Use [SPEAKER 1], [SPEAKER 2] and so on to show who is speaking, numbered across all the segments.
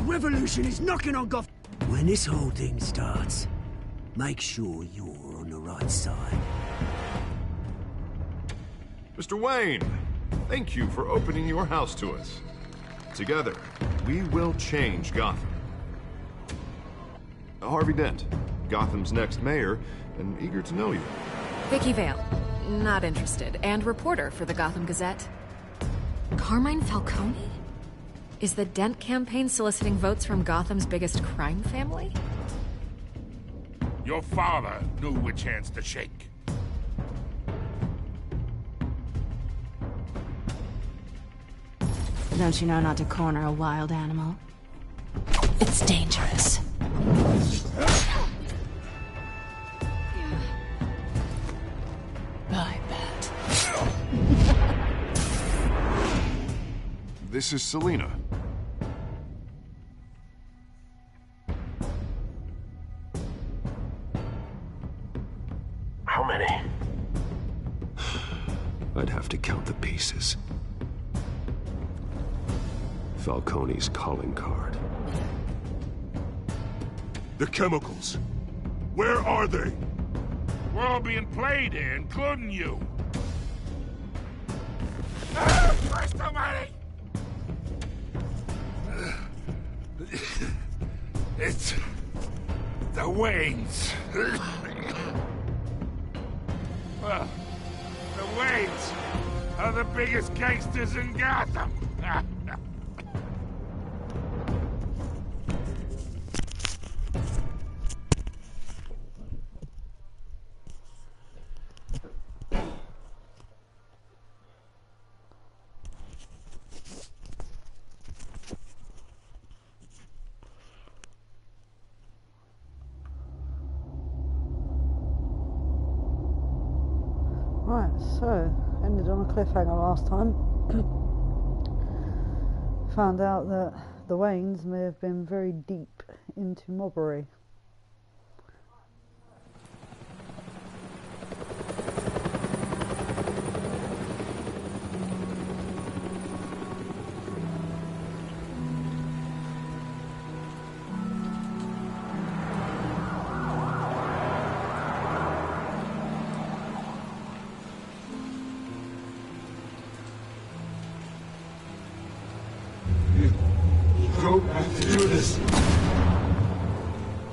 [SPEAKER 1] revolution is knocking on Gotham. When this whole thing starts, make sure you're on the right side.
[SPEAKER 2] Mr. Wayne, thank you for opening your house to us. Together, we will change Gotham. Harvey Dent, Gotham's next mayor, and eager to know you.
[SPEAKER 3] Vicey Vale, not interested, and reporter for the Gotham Gazette. Carmine Falcone? Is the Dent campaign soliciting votes from Gotham's biggest crime family?
[SPEAKER 4] Your father knew which hands to shake.
[SPEAKER 5] Don't you know not to corner a wild animal? It's dangerous. I bet.
[SPEAKER 2] This is Selina.
[SPEAKER 6] How many?
[SPEAKER 7] I'd have to count the pieces. Falcone's calling card.
[SPEAKER 4] The chemicals. Where are they? We're all being played here, including you. Christ almighty! It's the Waynes. Well, the Waynes are the biggest gangsters in Gotham.
[SPEAKER 8] Right, so, ended on a cliffhanger last time. Found out that the Waynes may have been very deep into mobbery.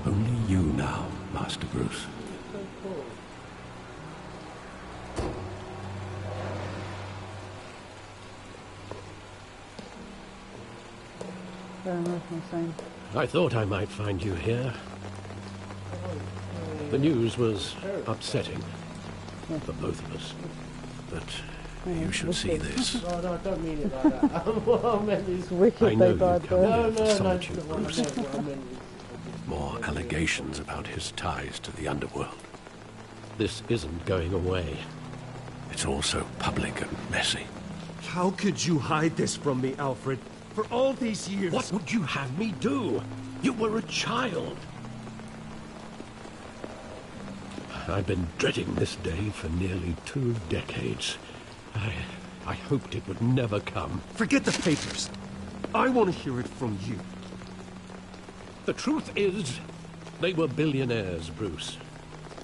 [SPEAKER 7] Only you now, Master Bruce.
[SPEAKER 8] Very much the same.
[SPEAKER 9] I thought I might find you here. The news was upsetting for both of us. But you should see this.
[SPEAKER 6] No, I don't mean it like that.
[SPEAKER 8] It's wicked
[SPEAKER 9] I know
[SPEAKER 8] they died
[SPEAKER 9] you come
[SPEAKER 8] there.
[SPEAKER 9] here for solitude, Bruce. More allegations about his ties to the underworld. This isn't going away. It's all so public and messy.
[SPEAKER 10] How could you hide this from me, Alfred? For all these years...
[SPEAKER 9] What would you have me do? You were a child. I've been dreading this day for nearly 2 decades. I hoped it would never come.
[SPEAKER 10] Forget the papers. I want to hear it from you.
[SPEAKER 9] The truth is, they were billionaires, Bruce.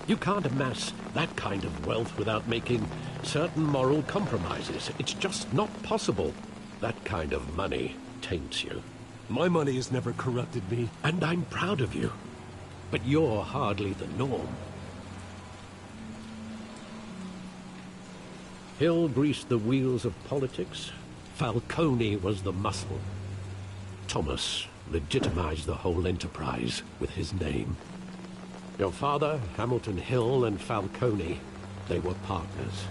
[SPEAKER 9] You can't amass that kind of wealth without making certain moral compromises. It's just not possible. That kind of money taints you.
[SPEAKER 10] My money has never corrupted me.
[SPEAKER 9] And I'm proud of you. But you're hardly the norm. Hill greased the wheels of politics. Falcone was the muscle. Thomas legitimized the whole enterprise with his name. Your father, Hamilton Hill, and Falcone, they were partners.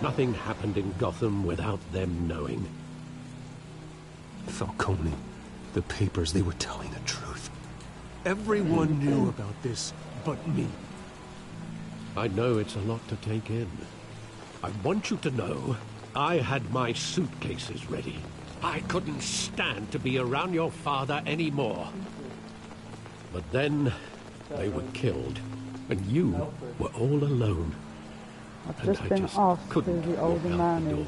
[SPEAKER 9] Nothing happened in Gotham without them knowing.
[SPEAKER 10] Falcone, the papers, they were telling the truth. Everyone knew about this but me.
[SPEAKER 9] I know it's a lot to take in. I want you to know I had my suitcases ready. I couldn't stand to be around your father anymore. But then they were killed, and you were all alone.
[SPEAKER 8] I've just been asked who the older man is.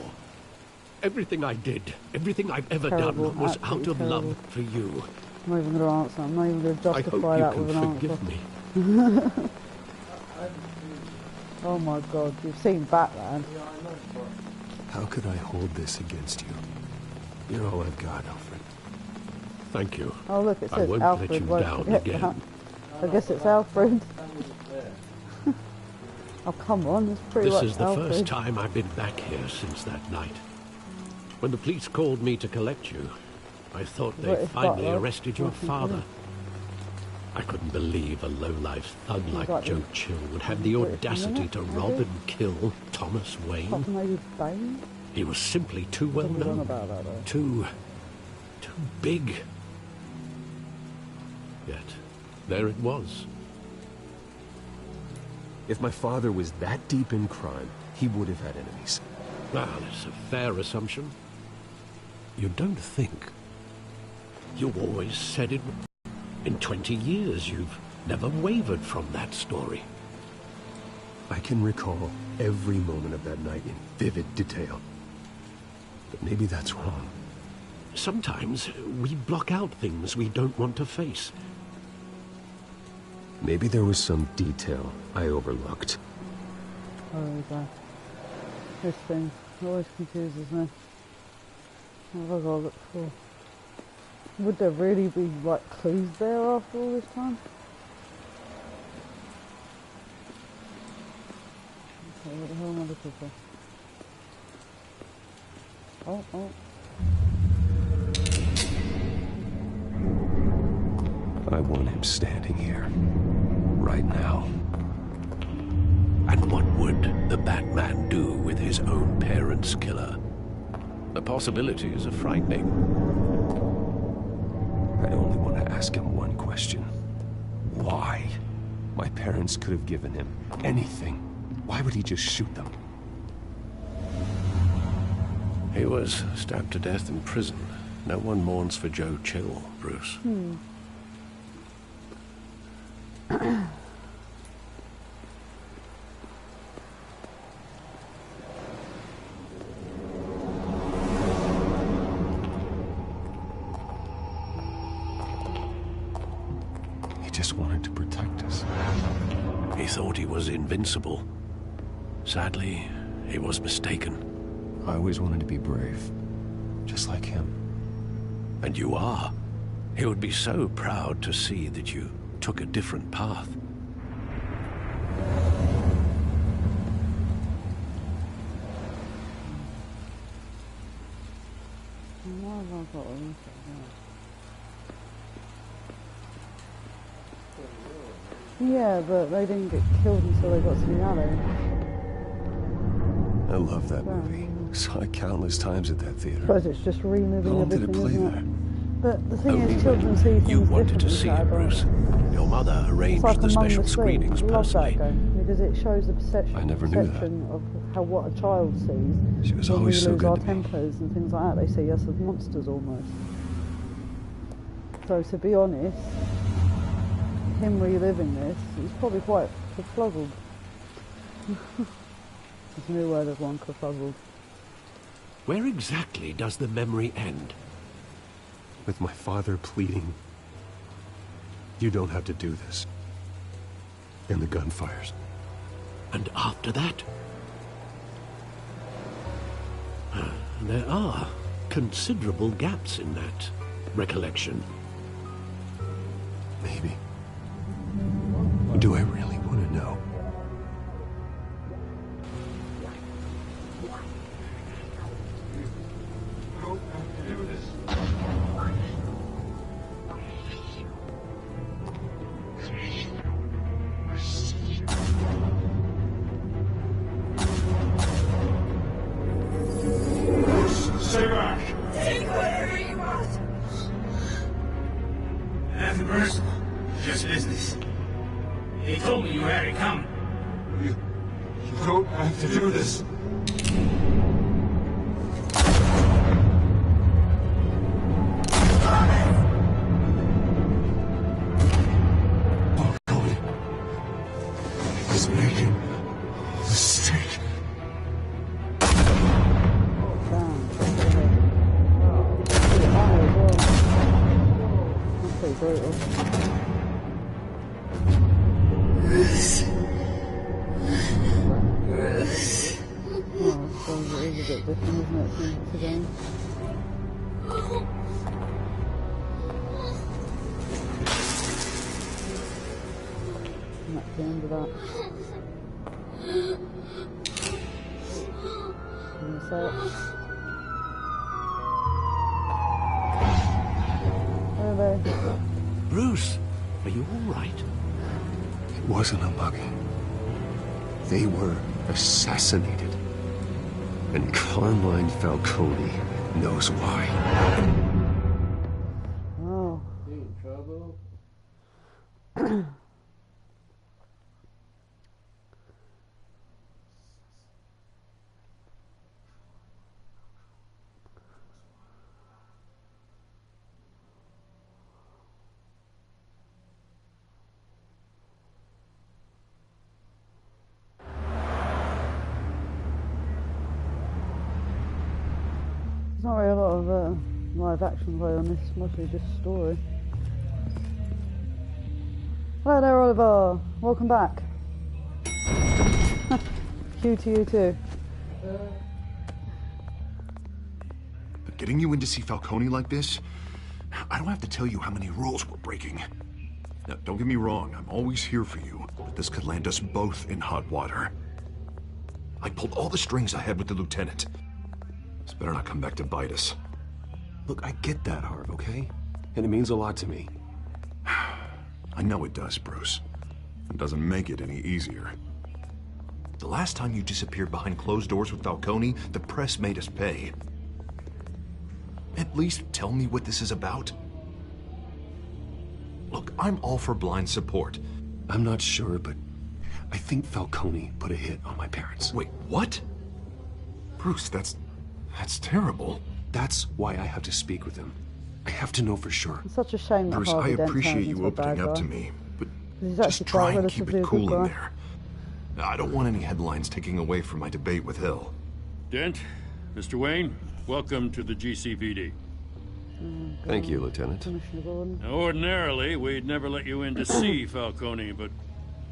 [SPEAKER 9] Everything I did, everything I've ever
[SPEAKER 8] Terrible,
[SPEAKER 9] done was out of
[SPEAKER 8] absolutely
[SPEAKER 9] love for you.
[SPEAKER 8] I'm not even going to answer. I'm not even going to
[SPEAKER 9] I hope
[SPEAKER 8] justify
[SPEAKER 9] you
[SPEAKER 8] that
[SPEAKER 9] can
[SPEAKER 8] with an answer.
[SPEAKER 9] forgive me.
[SPEAKER 8] Oh my god, you've seen Batman.
[SPEAKER 10] How could I hold this against you? You're all I've got, Alfred.
[SPEAKER 9] Thank you.
[SPEAKER 8] Oh look, it
[SPEAKER 9] I
[SPEAKER 8] says
[SPEAKER 9] won't
[SPEAKER 8] Alfred.
[SPEAKER 9] let you
[SPEAKER 8] Won't
[SPEAKER 9] down
[SPEAKER 8] forget
[SPEAKER 9] again.
[SPEAKER 8] that. I guess it's Alfred. Oh come on, it's pretty much
[SPEAKER 9] This is the
[SPEAKER 8] Alfred.
[SPEAKER 9] first time I've been back here since that night. When the police called me to collect you, I thought they
[SPEAKER 8] British
[SPEAKER 9] finally
[SPEAKER 8] butler.
[SPEAKER 9] arrested your
[SPEAKER 8] Nothing
[SPEAKER 9] father.
[SPEAKER 8] good.
[SPEAKER 9] I couldn't believe a low-life thug like
[SPEAKER 8] got
[SPEAKER 9] Joe
[SPEAKER 8] the
[SPEAKER 9] Chill would have the
[SPEAKER 8] British
[SPEAKER 9] audacity
[SPEAKER 8] minute,
[SPEAKER 9] to
[SPEAKER 8] maybe?
[SPEAKER 9] rob and kill Thomas Wayne.
[SPEAKER 8] Apart from maybe Bane?
[SPEAKER 9] He was simply too well
[SPEAKER 8] Could be wrong
[SPEAKER 9] known.
[SPEAKER 8] about that, though.
[SPEAKER 9] Too big. Yet, there it was.
[SPEAKER 10] If my father was that deep in crime, he would have had enemies.
[SPEAKER 9] Well, it's a fair assumption. You don't think. You always said it. In 20 years, you've never wavered from that story.
[SPEAKER 10] I can recall every moment of that night in vivid detail. But maybe that's wrong.
[SPEAKER 9] Sometimes we block out things we don't want to face.
[SPEAKER 10] Maybe there was some detail I overlooked.
[SPEAKER 8] Oh god. This thing always confuses me. What have I got to look for? Would there really be, like, clues there after all this time? Okay, what the hell am I looking for? Oh.
[SPEAKER 7] I want him standing here. Right now.
[SPEAKER 9] And what would the Batman do with his own parents' killer? The possibilities are frightening.
[SPEAKER 7] I only want to ask him one question. Why? My parents could have given him anything. Why would he just shoot them?
[SPEAKER 9] He was stabbed to death in prison. No one mourns for Joe Chill, Bruce.
[SPEAKER 7] He just wanted to protect us.
[SPEAKER 9] He thought he was invincible. Sadly, he was mistaken.
[SPEAKER 7] I always wanted to be brave. Just like him.
[SPEAKER 9] And you are. He would be so proud to see that you took a different path.
[SPEAKER 8] Why have I got a look at that? Yeah, but they didn't get killed until they got to the alley.
[SPEAKER 7] I love that movie. Saw it countless times at that
[SPEAKER 8] I
[SPEAKER 7] theater.
[SPEAKER 8] suppose it's just reliving
[SPEAKER 7] How long did it
[SPEAKER 8] everything,
[SPEAKER 7] play
[SPEAKER 8] isn't
[SPEAKER 7] there?
[SPEAKER 8] it? But the thing
[SPEAKER 9] Only
[SPEAKER 8] is, children see
[SPEAKER 9] when
[SPEAKER 8] things
[SPEAKER 9] you wanted to
[SPEAKER 8] differently,
[SPEAKER 9] see it, Bruce. Your mother
[SPEAKER 8] It's
[SPEAKER 9] arranged
[SPEAKER 8] like
[SPEAKER 9] the
[SPEAKER 8] Among
[SPEAKER 9] special
[SPEAKER 8] the
[SPEAKER 9] screenings
[SPEAKER 8] Sleep. I love
[SPEAKER 9] personally.
[SPEAKER 8] that game because it shows the perception,
[SPEAKER 7] I never knew that.
[SPEAKER 8] of how what a child sees.
[SPEAKER 7] She was
[SPEAKER 8] when
[SPEAKER 7] always
[SPEAKER 8] we
[SPEAKER 7] so
[SPEAKER 8] lose
[SPEAKER 7] good
[SPEAKER 8] our
[SPEAKER 7] to me.
[SPEAKER 8] tempers and things like that. They see us as monsters almost. So to be honest, him reliving this, he's probably quite kerfuffled. There's a new word of one, kerfuffled.
[SPEAKER 9] Where exactly does the memory end?
[SPEAKER 10] With my father pleading, "You don't have to do this." And the gunfires.
[SPEAKER 9] And after that? There are considerable gaps in that recollection.
[SPEAKER 10] Maybe. Do I really want to know?
[SPEAKER 4] Stay back!
[SPEAKER 1] Take whatever you want.
[SPEAKER 11] Nothing personal, just business. He told me you had it coming.
[SPEAKER 4] You don't have to do this.
[SPEAKER 10] Falcone is making a mistake.
[SPEAKER 8] Damn. bit different, isn't it, from the game? And that's the end of that. In a sec. Hello.
[SPEAKER 9] Bruce, are you all right?
[SPEAKER 10] It wasn't a mugging. They were assassinated. And Carmine Falcone knows why.
[SPEAKER 8] Oh.
[SPEAKER 6] You in trouble?
[SPEAKER 8] There's not really a lot of live action play on this, mostly just story. Hello there, Oliver. Welcome back. Q to you too.
[SPEAKER 2] But getting you in to see Falcone like this, I don't have to tell you how many rules we're breaking. Now, don't get me wrong, I'm always here for you, but this could land us both in hot water. I pulled all the strings I had with the lieutenant. This better not come back to bite us.
[SPEAKER 10] Look, I get that, Harv, okay? And it means a lot to me.
[SPEAKER 2] I know it does, Bruce. It doesn't make it any easier. The last time you disappeared behind closed doors with Falcone, the press made us pay. At least tell me what this is about. Look, I'm all for blind support.
[SPEAKER 10] I'm not sure, but I think Falcone put a hit on my parents.
[SPEAKER 2] Wait, what? Bruce, that's terrible.
[SPEAKER 10] That's why I have to speak with him. I have to know for sure.
[SPEAKER 8] It's such a shame that
[SPEAKER 2] Bruce, I
[SPEAKER 8] Harvey Dent
[SPEAKER 2] appreciate
[SPEAKER 8] turns
[SPEAKER 2] you
[SPEAKER 8] into a bad
[SPEAKER 2] opening up
[SPEAKER 8] guy.
[SPEAKER 2] to me, but
[SPEAKER 8] He's
[SPEAKER 2] just
[SPEAKER 8] actually
[SPEAKER 2] try
[SPEAKER 8] quite
[SPEAKER 2] and keep
[SPEAKER 8] relatively
[SPEAKER 2] it
[SPEAKER 8] a
[SPEAKER 2] cool
[SPEAKER 8] good
[SPEAKER 2] in
[SPEAKER 8] guy.
[SPEAKER 2] there. I don't want any headlines taking away from my debate with Hill.
[SPEAKER 12] Dent, Mr. Wayne, welcome to the GCPD.
[SPEAKER 10] Thank you, Lieutenant.
[SPEAKER 8] Commissioner Gordon.
[SPEAKER 12] Now, ordinarily, we'd never let you in to see Falcone, but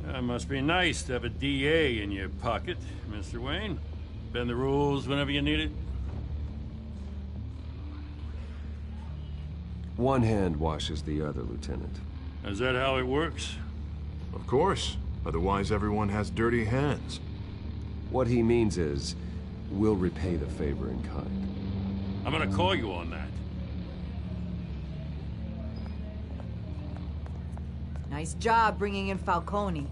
[SPEAKER 12] it must be nice to have a DA in your pocket, Mr. Wayne. Bend the rules whenever you need it.
[SPEAKER 7] One hand washes the other, Lieutenant.
[SPEAKER 12] Is that how it works?
[SPEAKER 2] Of course. Otherwise, everyone has dirty hands.
[SPEAKER 7] What he means is, we'll repay the favor in kind.
[SPEAKER 12] I'm gonna call you on that.
[SPEAKER 13] Nice job bringing in Falcone.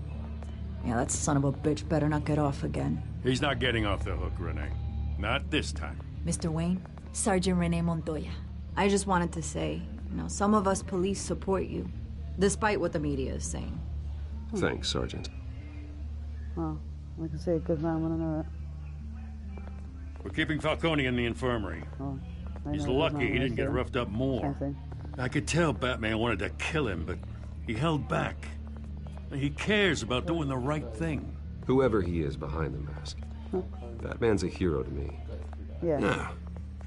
[SPEAKER 13] Yeah, that son of a bitch better not get off again.
[SPEAKER 12] He's not getting off the hook, Renee. Not this time.
[SPEAKER 13] Mr. Wayne, Sergeant Renee Montoya. I just wanted to say, some of us police support you, despite what the media is saying.
[SPEAKER 10] Thanks, Sergeant.
[SPEAKER 8] Well, I can see a good man when I know it.
[SPEAKER 12] We're keeping Falcone in the infirmary.
[SPEAKER 8] Oh,
[SPEAKER 12] He's lucky he didn't get roughed up more.
[SPEAKER 8] Same thing.
[SPEAKER 12] I could tell Batman wanted to kill him, but he held back. He cares about doing the right thing.
[SPEAKER 7] Whoever he is behind the mask. Batman's a hero to me.
[SPEAKER 8] Yeah.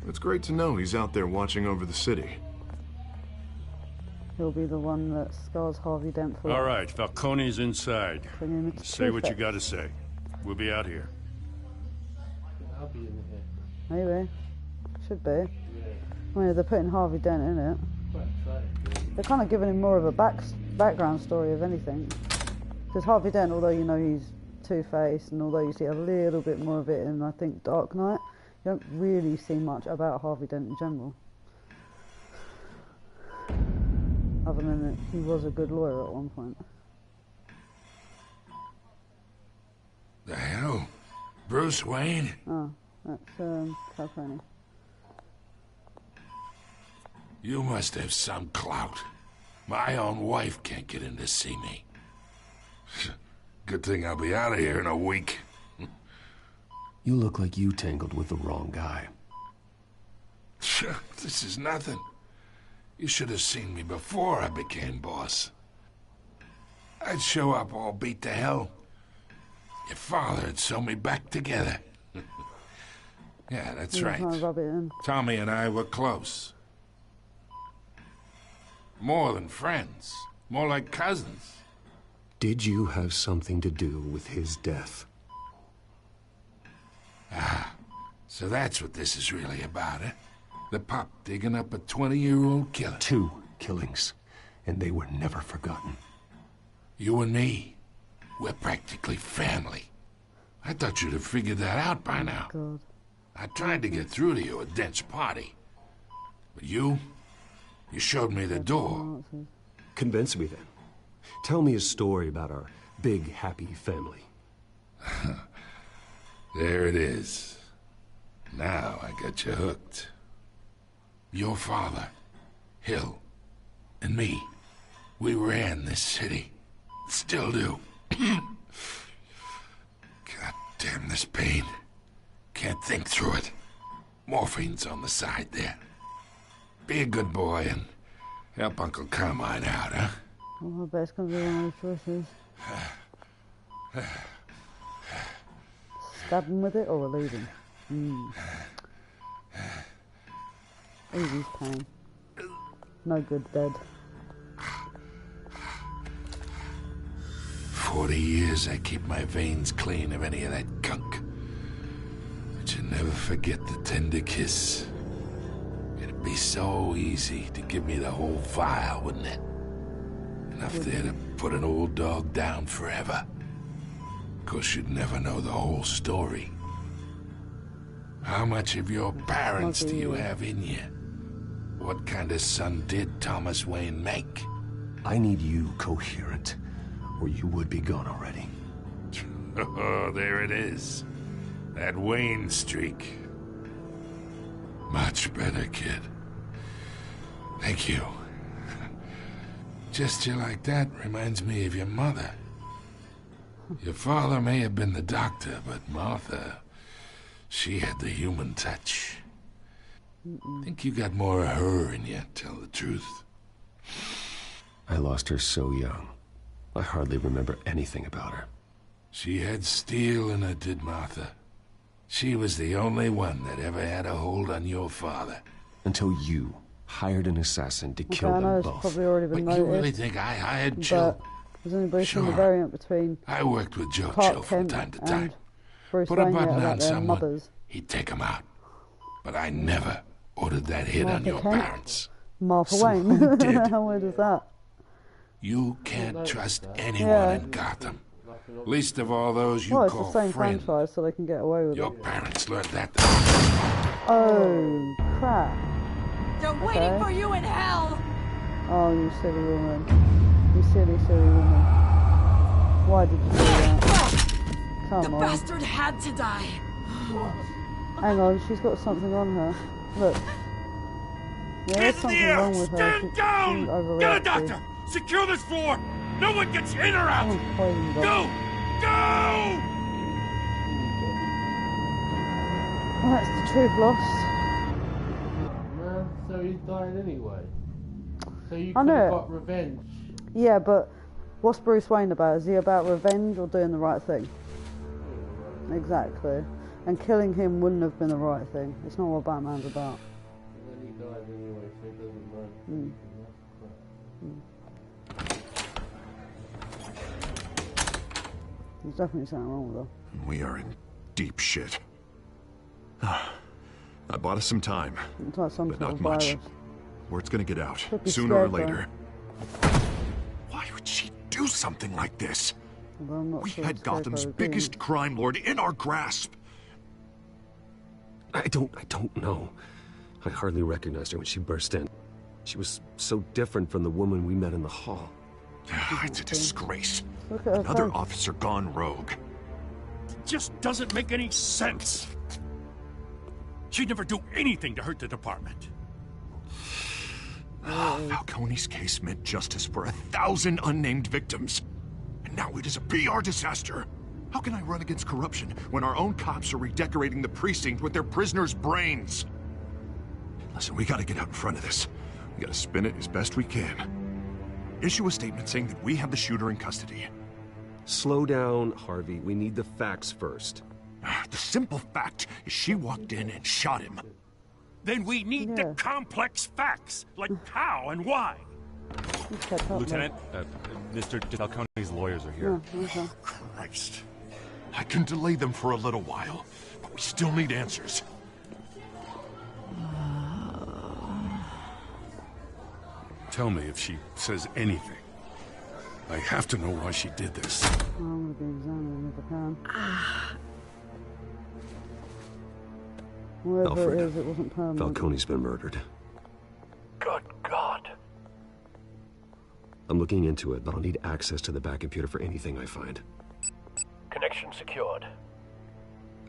[SPEAKER 2] It's great to know he's out there watching over the city.
[SPEAKER 8] He'll be the one that scars Harvey Dent for
[SPEAKER 12] All right, Falcone's inside. Say what you gotta say. We'll be out here.
[SPEAKER 6] I'll be in here.
[SPEAKER 8] Maybe. Should be. I mean, they're putting Harvey Dent in it. They're kind of giving him more of a background story of anything. Because Harvey Dent, although you know he's Two-Faced, and although you see a little bit more of it in, I think, Dark Knight, you don't really see much about Harvey Dent in general. Other than that he was a good lawyer at one point.
[SPEAKER 4] The hell? Bruce Wayne?
[SPEAKER 8] Oh, that's Falcone.
[SPEAKER 4] You must have some clout. My own wife can't get in to see me. Good thing I'll be out of here in a week.
[SPEAKER 10] You look like you tangled with the wrong guy.
[SPEAKER 4] This is nothing. You should have seen me before I became boss. I'd show up all beat to hell. Your father'd sew me back together. Yeah, that's right.
[SPEAKER 8] Rub it in.
[SPEAKER 4] Tommy and I were close. More than friends. More like cousins.
[SPEAKER 10] Did you have something to do with his death?
[SPEAKER 4] So that's what this is really about, eh? The pup digging up a 20-year-old killer.
[SPEAKER 7] 2 killings, and they were never forgotten.
[SPEAKER 4] You and me, we're practically family. I thought you'd have figured that out by now.
[SPEAKER 8] God.
[SPEAKER 4] I tried to get through to you, a dense party. But you showed me the door.
[SPEAKER 10] Convince me then. Tell me a story about our big, happy family.
[SPEAKER 4] There it is. Now I got you hooked. Your father, Hill, and me, we ran this city. Still do. God damn this pain. Can't think through it. Morphine's on the side there. Be a good boy and help Uncle Carmine out, huh?
[SPEAKER 8] Well, I bet it's gonna be one of those choices. Stab him with it or relieve him? Easy's pain. No good dead.
[SPEAKER 4] 40 years I keep my veins clean of any of that gunk. But you never forget the tender kiss. It'd be so easy to give me the whole vial, wouldn't it? Enough there to put an old dog down forever. Of course, you'd never know the whole story. How much of your parents do you have in you? What kind of son did Thomas Wayne make?
[SPEAKER 10] I need you coherent, or you would be gone already.
[SPEAKER 4] Oh, there it is. That Wayne streak. Much better, kid. Thank you. Gesture like that reminds me of your mother. Your father may have been the doctor, but Martha, she had the human touch. Think you got more of her in you, tell the truth.
[SPEAKER 10] I lost her so young. I hardly remember anything about her.
[SPEAKER 4] She had steel in her, did Martha. She was the only one that ever had a hold on your father.
[SPEAKER 10] Until you hired an assassin to kill
[SPEAKER 8] I know
[SPEAKER 10] them
[SPEAKER 8] it's
[SPEAKER 10] both.
[SPEAKER 8] probably already been
[SPEAKER 4] But you
[SPEAKER 8] noticed,
[SPEAKER 4] really think I hired Jill?
[SPEAKER 8] Has anybody seen the
[SPEAKER 4] Sure.
[SPEAKER 8] variant between
[SPEAKER 4] I worked with Joe
[SPEAKER 8] Clark
[SPEAKER 4] Chill from
[SPEAKER 8] Kent
[SPEAKER 4] time to
[SPEAKER 8] and
[SPEAKER 4] time.
[SPEAKER 8] Bruce
[SPEAKER 4] Put a
[SPEAKER 8] Wayne
[SPEAKER 4] button
[SPEAKER 8] about
[SPEAKER 4] on
[SPEAKER 8] their
[SPEAKER 4] someone,
[SPEAKER 8] mothers?
[SPEAKER 4] he'd take him out. But I never ordered that hit on
[SPEAKER 8] Martha
[SPEAKER 4] your
[SPEAKER 8] Kent?
[SPEAKER 4] parents.
[SPEAKER 8] Martha
[SPEAKER 4] So
[SPEAKER 8] Wayne.
[SPEAKER 4] who did?
[SPEAKER 8] How weird is that?
[SPEAKER 4] You can't trust anyone
[SPEAKER 8] Yeah.
[SPEAKER 4] in Gotham. Least of all those you
[SPEAKER 8] Well, it's
[SPEAKER 4] call
[SPEAKER 8] the same
[SPEAKER 4] friend.
[SPEAKER 8] franchise, so they can get away with
[SPEAKER 4] Your
[SPEAKER 8] it.
[SPEAKER 4] parents learned that.
[SPEAKER 8] Oh, crap.
[SPEAKER 13] They're waiting for you in hell!
[SPEAKER 8] Oh, you silly woman. You silly, silly woman. Why did you do that? Come
[SPEAKER 13] The
[SPEAKER 8] on.
[SPEAKER 13] bastard had to die.
[SPEAKER 8] Hang on, she's got something on her. Look. Yeah, there's something wrong with her.
[SPEAKER 12] Stand down! Get a
[SPEAKER 8] overreacted.
[SPEAKER 12] doctor! Secure this floor! No one gets in or out!
[SPEAKER 8] Someone's poisoned her.
[SPEAKER 12] Go! Go!
[SPEAKER 8] Well, that's the truth lost.
[SPEAKER 6] Man, so he's dying anyway. So you
[SPEAKER 8] I
[SPEAKER 6] could
[SPEAKER 8] know.
[SPEAKER 6] have got revenge.
[SPEAKER 8] Yeah, but what's Bruce Wayne about? Is he about revenge or doing the right thing? Exactly. And killing him wouldn't have been the right thing. It's not what Batman's about.
[SPEAKER 6] And then he died anyway, so it doesn't matter.
[SPEAKER 8] Mm. There's definitely something wrong with her.
[SPEAKER 2] We are in deep shit. I bought us some time,
[SPEAKER 8] It's like some
[SPEAKER 2] but
[SPEAKER 8] sort
[SPEAKER 2] not
[SPEAKER 8] of
[SPEAKER 2] much.
[SPEAKER 8] virus.
[SPEAKER 2] Word's gonna get out,
[SPEAKER 8] Could be
[SPEAKER 2] sooner or
[SPEAKER 8] scared,
[SPEAKER 2] later. Why would she do something like this?
[SPEAKER 8] Well, I'm not
[SPEAKER 2] We
[SPEAKER 8] sure
[SPEAKER 2] had
[SPEAKER 8] what Scarecrow
[SPEAKER 2] Gotham's
[SPEAKER 8] was
[SPEAKER 2] biggest
[SPEAKER 8] doing.
[SPEAKER 2] crime lord in our grasp.
[SPEAKER 10] I don't know. I hardly recognized her when she burst in. She was so different from the woman we met in the hall.
[SPEAKER 2] It's a disgrace.
[SPEAKER 8] Look at her
[SPEAKER 2] Another
[SPEAKER 8] face.
[SPEAKER 2] officer gone rogue.
[SPEAKER 12] Just doesn't make any sense. She'd never do anything to hurt the department.
[SPEAKER 2] Falcone's case meant justice for 1,000 unnamed victims. And now it is a PR disaster. How can I run against corruption when our own cops are redecorating the precinct with their prisoners' brains? Listen, we gotta get out in front of this. We gotta spin it as best we can. Issue a statement saying that we have the shooter in custody.
[SPEAKER 10] Slow down, Harvey. We need the facts first.
[SPEAKER 2] The simple fact is she walked in and shot him.
[SPEAKER 12] Then we need the complex facts, like how and why.
[SPEAKER 14] Lieutenant, Mr. Falcone's lawyers are here.
[SPEAKER 2] Christ. I can delay them for a little while, but we still need answers.
[SPEAKER 4] Tell me if she says anything. I have to know why she did this.
[SPEAKER 8] I'm gonna be examining if I can. Whatever
[SPEAKER 7] Alfred,
[SPEAKER 8] it is, it wasn't permanent.
[SPEAKER 7] Falcone's been murdered.
[SPEAKER 9] Good God.
[SPEAKER 7] I'm looking into it, but I'll need access to the back computer for anything I find.
[SPEAKER 9] Connection secured.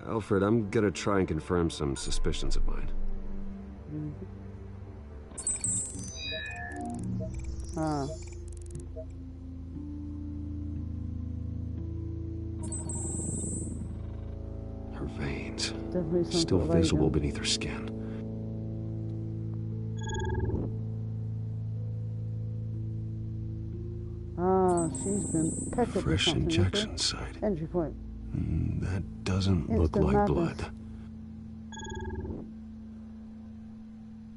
[SPEAKER 7] Alfred, I'm gonna try and confirm some suspicions of mine.
[SPEAKER 8] Ah.
[SPEAKER 7] Her veins,
[SPEAKER 8] Definitely some
[SPEAKER 7] still
[SPEAKER 8] sort of
[SPEAKER 7] visible
[SPEAKER 8] agent.
[SPEAKER 7] beneath her skin.
[SPEAKER 8] Ah, she's been peppered with
[SPEAKER 7] Fresh
[SPEAKER 8] something.
[SPEAKER 7] injection site.
[SPEAKER 8] Entry point.
[SPEAKER 7] That doesn't look
[SPEAKER 8] Instant
[SPEAKER 7] like
[SPEAKER 8] madness.
[SPEAKER 7] blood.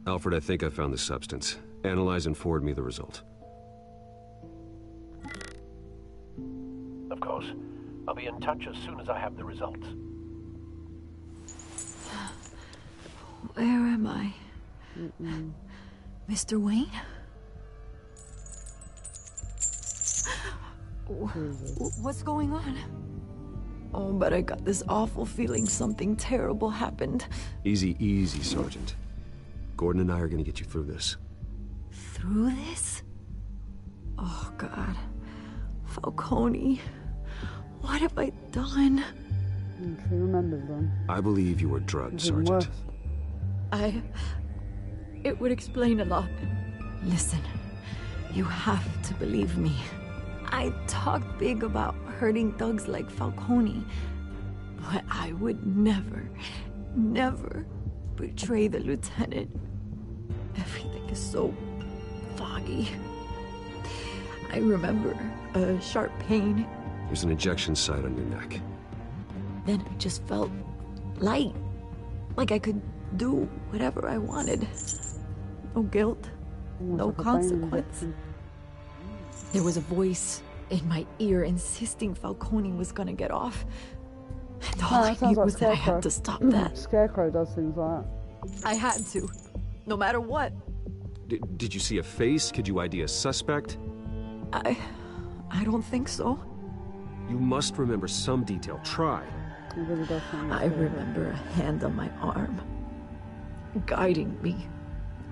[SPEAKER 7] Alfred, I think I found the substance. Analyze and forward me the result.
[SPEAKER 9] Of course. I'll be in touch as soon as I have the results.
[SPEAKER 13] Where am I? Mr. Wayne? What's going on? Oh, but I got this awful feeling something terrible happened.
[SPEAKER 7] Easy, easy, Sergeant. Gordon and I are gonna get you through this.
[SPEAKER 13] Through this? Oh, God. Falcone. What have I done?
[SPEAKER 8] She remembers them.
[SPEAKER 7] I believe you were drugged,
[SPEAKER 8] Even
[SPEAKER 7] Sergeant.
[SPEAKER 8] worse.
[SPEAKER 13] It would explain a lot. Listen, you have to believe me. I talked big about hurting thugs like Falcone, but I would never, never betray the lieutenant. Everything is so foggy. I remember a sharp pain.
[SPEAKER 7] There's an injection site on your neck.
[SPEAKER 13] Then I just felt light, like I could do whatever I wanted. No guilt, no
[SPEAKER 8] like a brain
[SPEAKER 13] consequence.
[SPEAKER 8] injection.
[SPEAKER 13] There was a voice in my ear insisting Falcone was gonna get off. And all I
[SPEAKER 8] that sounds
[SPEAKER 13] knew
[SPEAKER 8] like
[SPEAKER 13] was that I
[SPEAKER 8] Scarecrow.
[SPEAKER 13] had to stop that.
[SPEAKER 8] Scarecrow does things like
[SPEAKER 13] I had to, no matter what.
[SPEAKER 7] Did you see a face? Could you ID a suspect?
[SPEAKER 13] I don't think so.
[SPEAKER 7] You must remember some detail. Try.
[SPEAKER 8] that. It really does sound like
[SPEAKER 13] I
[SPEAKER 8] Scarecrow.
[SPEAKER 13] remember a hand on my arm, guiding me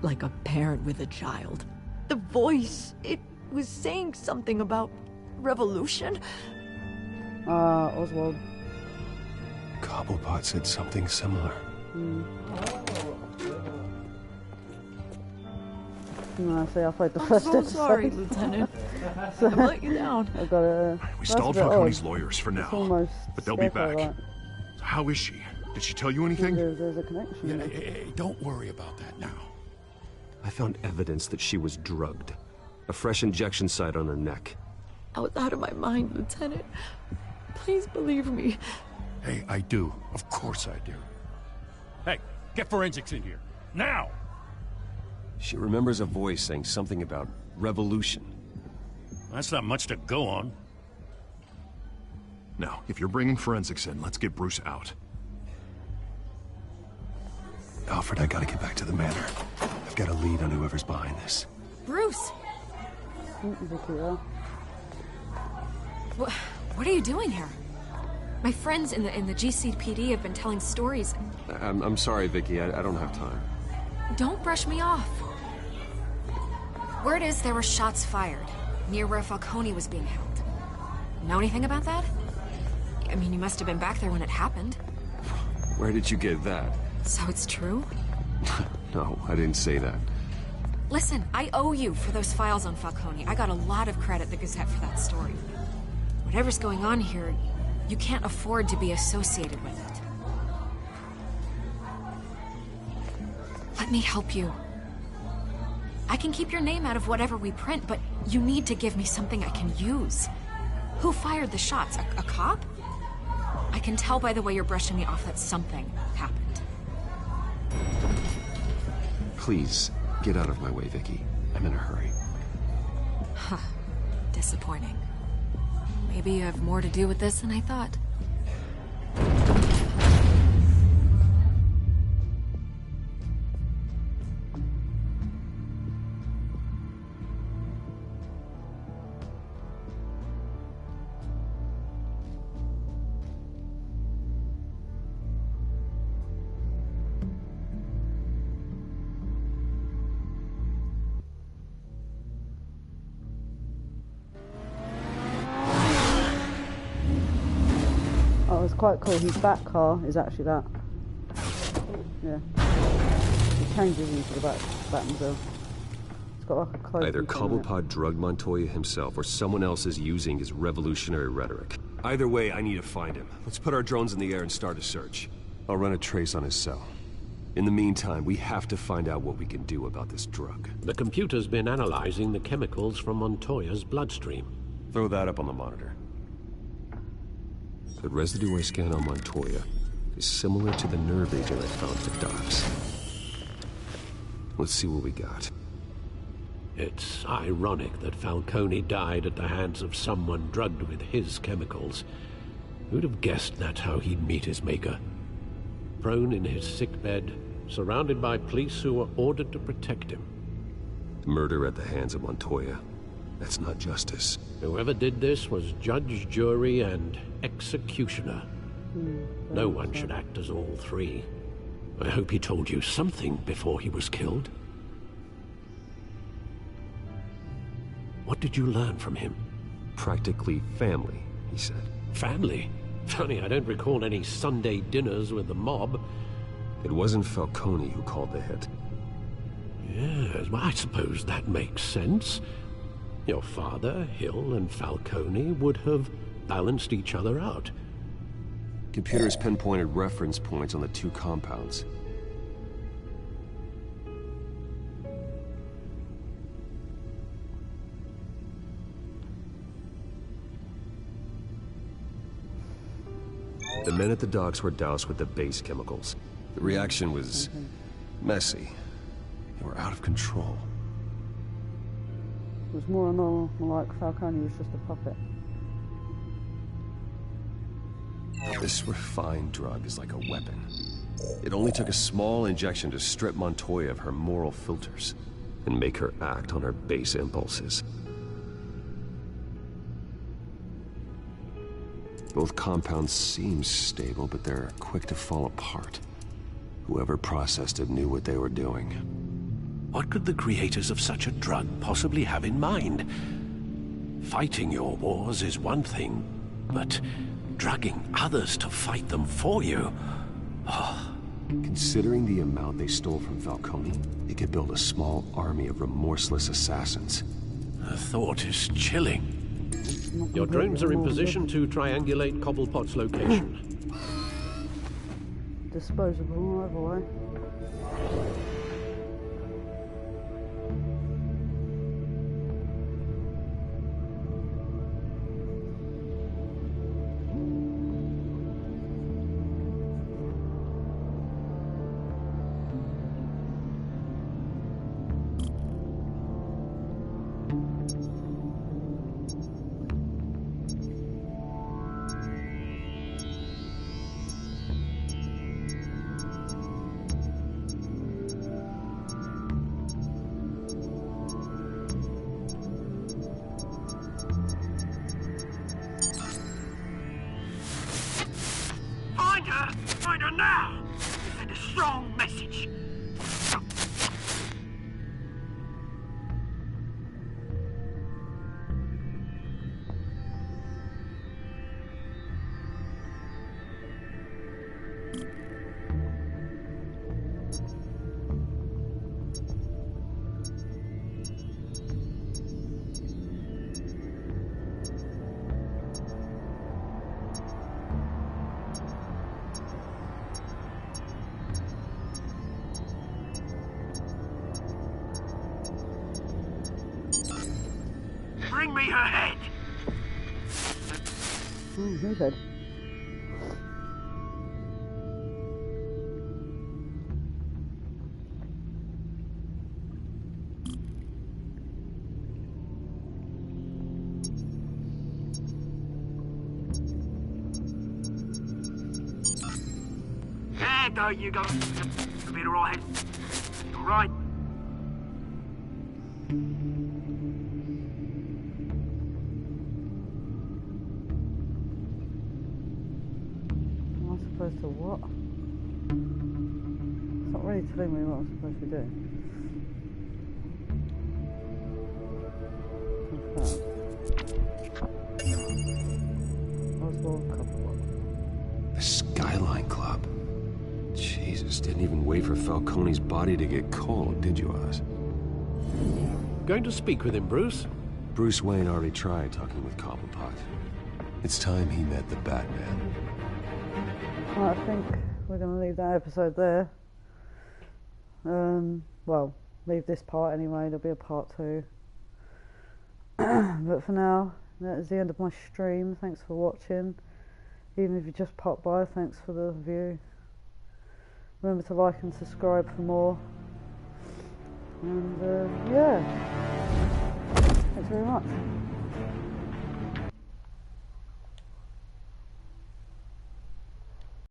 [SPEAKER 13] like a parent with a child. The voice, it was saying something about revolution.
[SPEAKER 8] Oswald.
[SPEAKER 10] Cobblepot said something similar.
[SPEAKER 8] No, see, I played the
[SPEAKER 13] I'm
[SPEAKER 8] first
[SPEAKER 13] so
[SPEAKER 8] episode.
[SPEAKER 13] sorry, Lieutenant. I let you down.
[SPEAKER 8] I got it.
[SPEAKER 2] We stalled Falcone's lawyers for now,
[SPEAKER 8] Almost
[SPEAKER 2] but they'll be back.
[SPEAKER 8] Scarecrow-like.
[SPEAKER 2] So how is she? Did she tell you anything?
[SPEAKER 8] There's a connection.
[SPEAKER 4] Yeah,
[SPEAKER 8] there.
[SPEAKER 4] hey, don't worry about that now.
[SPEAKER 7] I found evidence that she was drugged. A fresh injection site on her neck.
[SPEAKER 13] I was out of my mind, Lieutenant. Please believe me.
[SPEAKER 4] Hey, I do. Of course I do. Hey, get forensics in here. Now!
[SPEAKER 7] She remembers a voice saying something about revolution.
[SPEAKER 12] That's not much to go on.
[SPEAKER 2] Now, if you're bringing forensics in, let's get Bruce out.
[SPEAKER 10] Alfred, I gotta get back to the manor. I've got a lead on whoever's behind this.
[SPEAKER 3] Bruce! What are you doing here? My friends in the GCPD have been telling stories.
[SPEAKER 7] I'm sorry, Vicey. I don't have time.
[SPEAKER 3] Don't brush me off. Word is there were shots fired near where Falcone was being held. Know anything about that? I mean, you must have been back there when it happened.
[SPEAKER 7] Where did you get that?
[SPEAKER 3] So it's true?
[SPEAKER 7] No, I didn't say that.
[SPEAKER 3] Listen, I owe you for those files on Falcone. I got a lot of credit at the Gazette for that story. Whatever's going on here, you can't afford to be associated with it. Let me help you. I can keep your name out of whatever we print, but you need to give me something I can use. Who fired the shots? A cop? I can tell by the way you're brushing me off that something happened.
[SPEAKER 7] Please, get out of my way, Vicey. I'm in a hurry.
[SPEAKER 3] Huh. Disappointing. Maybe you have more to do with this than I thought.
[SPEAKER 8] Oh, it's quite cool. His back car is actually that. Yeah. It changes into the Batmobile. It's got like a cloak.
[SPEAKER 10] Either Cobblepot drugged Montoya himself or someone else is using his revolutionary rhetoric. Either way, I need to find him. Let's put our drones in the air and start a search. I'll run a trace on his cell. In the meantime, we have to find out what we can do about this drug.
[SPEAKER 9] The computer's been analyzing the chemicals from Montoya's bloodstream.
[SPEAKER 10] Throw that up on the monitor. The residue I scan on Montoya is similar to the nerve agent I found at the docks. Let's see what we got.
[SPEAKER 9] It's ironic that Falcone died at the hands of someone drugged with his chemicals. Who'd have guessed that's how he'd meet his maker? Prone in his sickbed, surrounded by police who were ordered to protect him.
[SPEAKER 10] Murder at the hands of Montoya. That's not justice.
[SPEAKER 9] Whoever did this was judge, jury, and executioner. No one should act as all three. I hope he told you something before he was killed. What did you learn from him?
[SPEAKER 10] Practically family, he said.
[SPEAKER 9] Family? Funny, I don't recall any Sunday dinners with the mob.
[SPEAKER 10] It wasn't Falcone who called the hit.
[SPEAKER 9] Yes, well, I suppose that makes sense. Your father, Hill, and Falcone would have balanced each other out.
[SPEAKER 10] Computer's pinpointed reference points on the two compounds. The men at the docks were doused with the base chemicals. The reaction was messy. They were out of control.
[SPEAKER 8] It was more and more like Falcone was just a puppet.
[SPEAKER 10] This refined drug is like a weapon. It only took a small injection to strip Montoya of her moral filters and make her act on her base impulses. Both compounds seem stable, but they're quick to fall apart. Whoever processed it knew what they were doing.
[SPEAKER 9] What could the creators of such a drug possibly have in mind? Fighting your wars is one thing, but drugging others to fight them for you? Oh.
[SPEAKER 10] Considering the amount they stole from Falcone, they could build a small army of remorseless assassins.
[SPEAKER 9] The thought is chilling. Your drones are in position to triangulate Cobblepot's location.
[SPEAKER 8] Disposable, either way.
[SPEAKER 1] Find her now! Send a strong message. Bring me her head!
[SPEAKER 8] Her head.
[SPEAKER 1] There you go. A bit alright. Alright.
[SPEAKER 8] Supposed to what? It's not really telling me what I'm supposed to do. Oswald Cobblepot.
[SPEAKER 10] Airline Club. Jesus, didn't even wait for Falcone's body to get cold, did you, Oz?
[SPEAKER 9] Going to speak with him, Bruce?
[SPEAKER 10] Bruce Wayne already tried talking with Cobblepot. It's time he met the Batman.
[SPEAKER 8] Well, I think we're going to leave that episode there. Well, leave this part anyway, there'll be a part 2. But for now, that is the end of my stream. Thanks for watching. Even if you just popped by, thanks for the view. Remember to like and subscribe for more. And yeah, thanks very much.